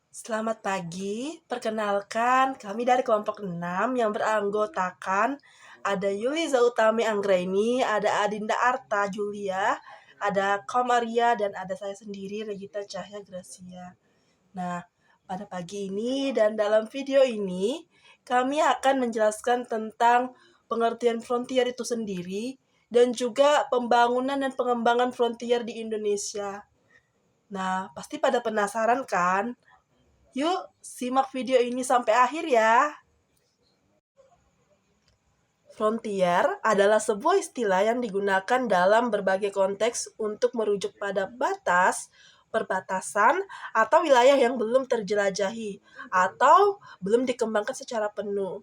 Selamat pagi, perkenalkan kami dari kelompok 6 yang beranggotakan ada Yuliza Utami Anggraini, ada Adinda Arta Julia, ada Komaria, dan ada saya sendiri Regita Cahya Gracia. Nah, pada pagi ini dan dalam video ini kami akan menjelaskan tentang pengertian frontier itu sendiri dan juga pembangunan dan pengembangan frontier di Indonesia. Nah, pasti pada penasaran kan? Yuk, simak video ini sampai akhir ya. Frontier adalah sebuah istilah yang digunakan dalam berbagai konteks untuk merujuk pada batas, perbatasan, atau wilayah yang belum terjelajahi atau belum dikembangkan secara penuh.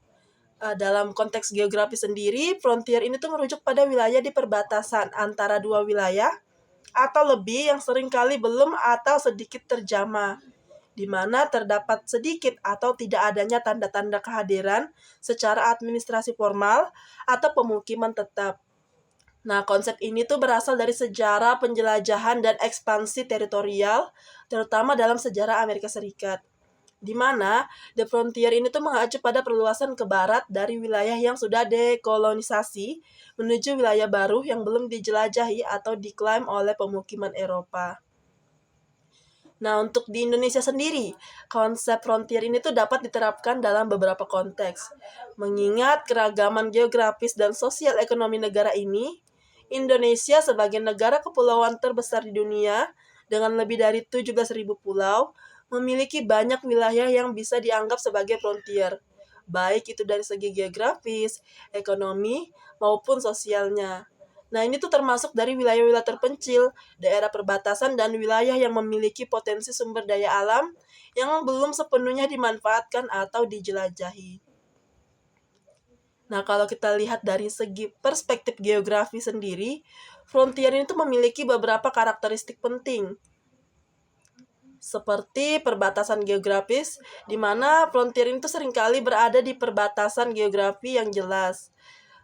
Dalam konteks geografi sendiri, frontier ini tuh merujuk pada wilayah di perbatasan antara dua wilayah atau lebih yang seringkali belum atau sedikit terjamah, di mana terdapat sedikit atau tidak adanya tanda-tanda kehadiran secara administrasi formal atau pemukiman tetap. Nah, konsep ini tuh berasal dari sejarah penjelajahan dan ekspansi teritorial, terutama dalam sejarah Amerika Serikat, di mana the frontier ini tuh mengacu pada perluasan ke barat dari wilayah yang sudah dekolonisasi menuju wilayah baru yang belum dijelajahi atau diklaim oleh pemukiman Eropa. Nah, untuk di Indonesia sendiri, konsep frontier ini tuh dapat diterapkan dalam beberapa konteks. Mengingat keragaman geografis dan sosial ekonomi negara ini, Indonesia sebagai negara kepulauan terbesar di dunia dengan lebih dari 17.000 pulau, memiliki banyak wilayah yang bisa dianggap sebagai frontier, baik itu dari segi geografis, ekonomi, maupun sosialnya. Nah, ini tuh termasuk dari wilayah-wilayah terpencil, daerah perbatasan, dan wilayah yang memiliki potensi sumber daya alam yang belum sepenuhnya dimanfaatkan atau dijelajahi. Nah, kalau kita lihat dari segi perspektif geografi sendiri, frontier itu memiliki beberapa karakteristik penting, seperti perbatasan geografis, di mana frontier itu seringkali berada di perbatasan geografi yang jelas,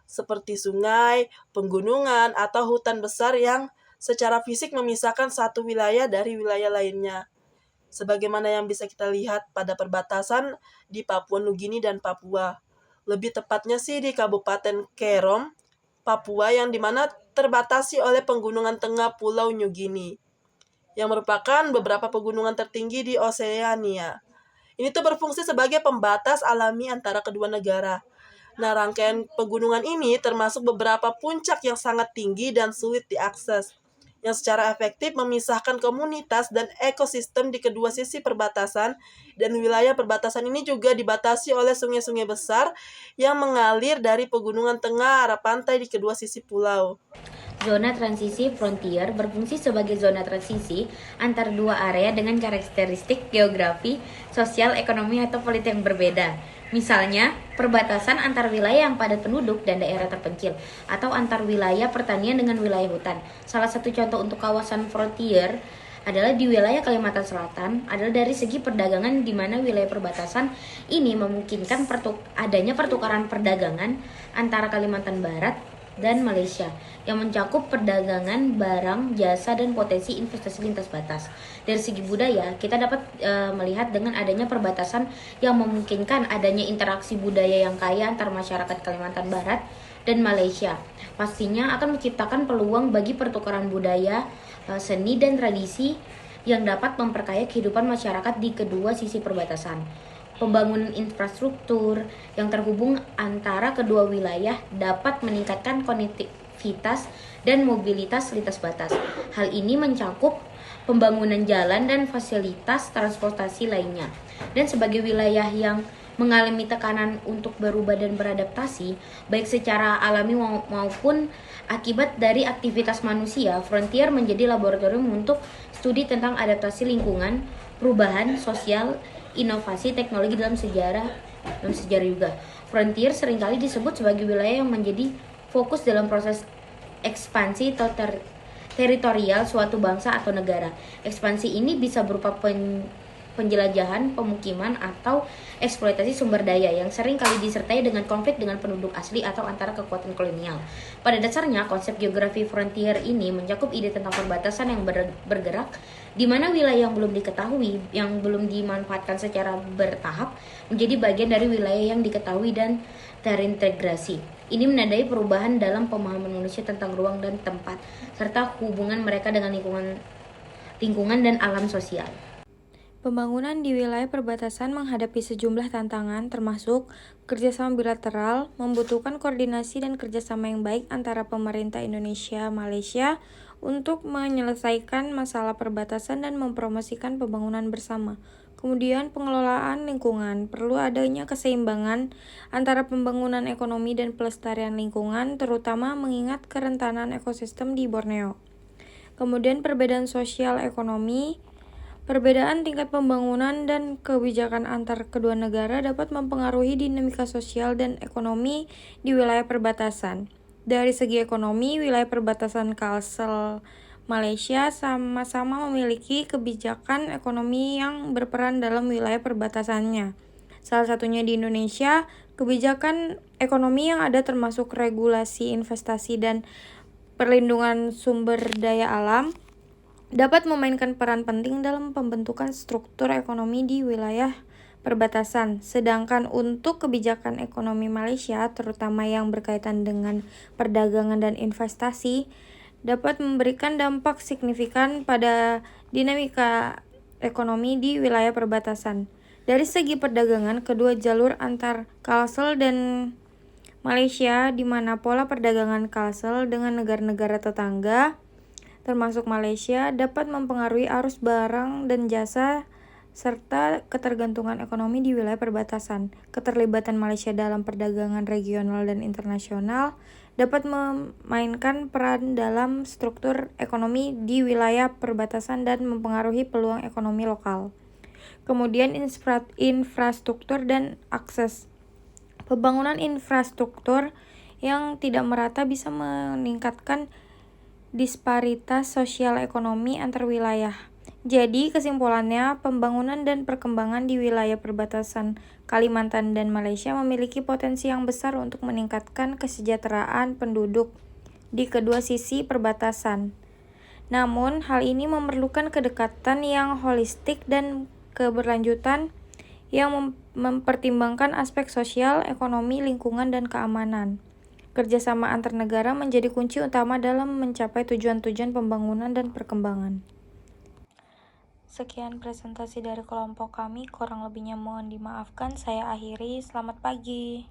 seperti sungai, penggunungan, atau hutan besar yang secara fisik memisahkan satu wilayah dari wilayah lainnya. Sebagaimana yang bisa kita lihat pada perbatasan di Papua Nugini dan Papua. Lebih tepatnya sih di Kabupaten Kerom, Papua, yang dimana terbatasi oleh pegunungan tengah Pulau New Guinea, yang merupakan beberapa pegunungan tertinggi di Oseania. Ini tuh berfungsi sebagai pembatas alami antara kedua negara. Nah, rangkaian pegunungan ini termasuk beberapa puncak yang sangat tinggi dan sulit diakses, yang secara efektif memisahkan komunitas dan ekosistem di kedua sisi perbatasan, dan wilayah perbatasan ini juga dibatasi oleh sungai-sungai besar yang mengalir dari pegunungan tengah arah pantai di kedua sisi pulau. Zona transisi frontier berfungsi sebagai zona transisi antar dua area dengan karakteristik geografi, sosial, ekonomi, atau politik yang berbeda. Misalnya, perbatasan antar wilayah yang padat penduduk dan daerah terpencil, atau antar wilayah pertanian dengan wilayah hutan. Salah satu contoh untuk kawasan frontier adalah di wilayah Kalimantan Selatan, adalah dari segi perdagangan, di mana wilayah perbatasan ini memungkinkan adanya pertukaran perdagangan antara Kalimantan Barat dan Malaysia yang mencakup perdagangan barang, jasa, dan potensi investasi lintas batas. Dari segi budaya, kita dapat melihat dengan adanya perbatasan yang memungkinkan adanya interaksi budaya yang kaya antar masyarakat Kalimantan Barat dan Malaysia. Pastinya akan menciptakan peluang bagi pertukaran budaya, seni, dan tradisi yang dapat memperkaya kehidupan masyarakat di kedua sisi perbatasan. Pembangunan infrastruktur yang terhubung antara kedua wilayah dapat meningkatkan konektivitas dan mobilitas lintas batas. Hal ini mencakup pembangunan jalan dan fasilitas transportasi lainnya. Dan sebagai wilayah yang mengalami tekanan untuk berubah dan beradaptasi, baik secara alami maupun akibat dari aktivitas manusia, frontier menjadi laboratorium untuk studi tentang adaptasi lingkungan, perubahan sosial, inovasi teknologi dalam sejarah juga. Frontier seringkali disebut sebagai wilayah yang menjadi fokus dalam proses ekspansi teritorial suatu bangsa atau negara. Ekspansi ini bisa berupa penjelajahan, pemukiman, atau eksploitasi sumber daya yang sering kali disertai dengan konflik dengan penduduk asli atau antara kekuatan kolonial. Pada dasarnya, konsep geografi frontier ini mencakup ide tentang perbatasan yang bergerak, di mana wilayah yang belum diketahui, yang belum dimanfaatkan secara bertahap, menjadi bagian dari wilayah yang diketahui dan terintegrasi. Ini menandai perubahan dalam pemahaman manusia tentang ruang dan tempat, serta hubungan mereka dengan lingkungan dan alam sosial. Pembangunan di wilayah perbatasan menghadapi sejumlah tantangan, termasuk kerjasama bilateral, membutuhkan koordinasi dan kerjasama yang baik antara pemerintah Indonesia, Malaysia, untuk menyelesaikan masalah perbatasan dan mempromosikan pembangunan bersama. Kemudian pengelolaan lingkungan, perlu adanya keseimbangan antara pembangunan ekonomi dan pelestarian lingkungan, terutama mengingat kerentanan ekosistem di Borneo. Kemudian perbedaan sosial ekonomi, perbedaan tingkat pembangunan dan kebijakan antar kedua negara dapat mempengaruhi dinamika sosial dan ekonomi di wilayah perbatasan. Dari segi ekonomi, wilayah perbatasan Kalsel Malaysia sama-sama memiliki kebijakan ekonomi yang berperan dalam wilayah perbatasannya. Salah satunya di Indonesia, kebijakan ekonomi yang ada termasuk regulasi investasi dan perlindungan sumber daya alam dapat memainkan peran penting dalam pembentukan struktur ekonomi di wilayah perbatasan. Sedangkan untuk kebijakan ekonomi Malaysia, terutama yang berkaitan dengan perdagangan dan investasi, dapat memberikan dampak signifikan pada dinamika ekonomi di wilayah perbatasan. Dari segi perdagangan, kedua jalur antar Kalsel dan Malaysia, di mana pola perdagangan Kalsel dengan negara-negara tetangga termasuk Malaysia, dapat mempengaruhi arus barang dan jasa serta ketergantungan ekonomi di wilayah perbatasan. Keterlibatan Malaysia dalam perdagangan regional dan internasional dapat memainkan peran dalam struktur ekonomi di wilayah perbatasan dan mempengaruhi peluang ekonomi lokal. Kemudian infrastruktur dan akses. Pembangunan infrastruktur yang tidak merata bisa meningkatkan disparitas sosial ekonomi antar wilayah. Jadi kesimpulannya, pembangunan dan perkembangan di wilayah perbatasan Kalimantan dan Malaysia memiliki potensi yang besar untuk meningkatkan kesejahteraan penduduk di kedua sisi perbatasan. Namun, hal ini memerlukan kedekatan yang holistik dan keberlanjutan yang mempertimbangkan aspek sosial, ekonomi, lingkungan, dan keamanan. Kerjasama antar negara menjadi kunci utama dalam mencapai tujuan-tujuan pembangunan dan perkembangan. Sekian presentasi dari kelompok kami, kurang lebihnya mohon dimaafkan. Saya akhiri, selamat pagi.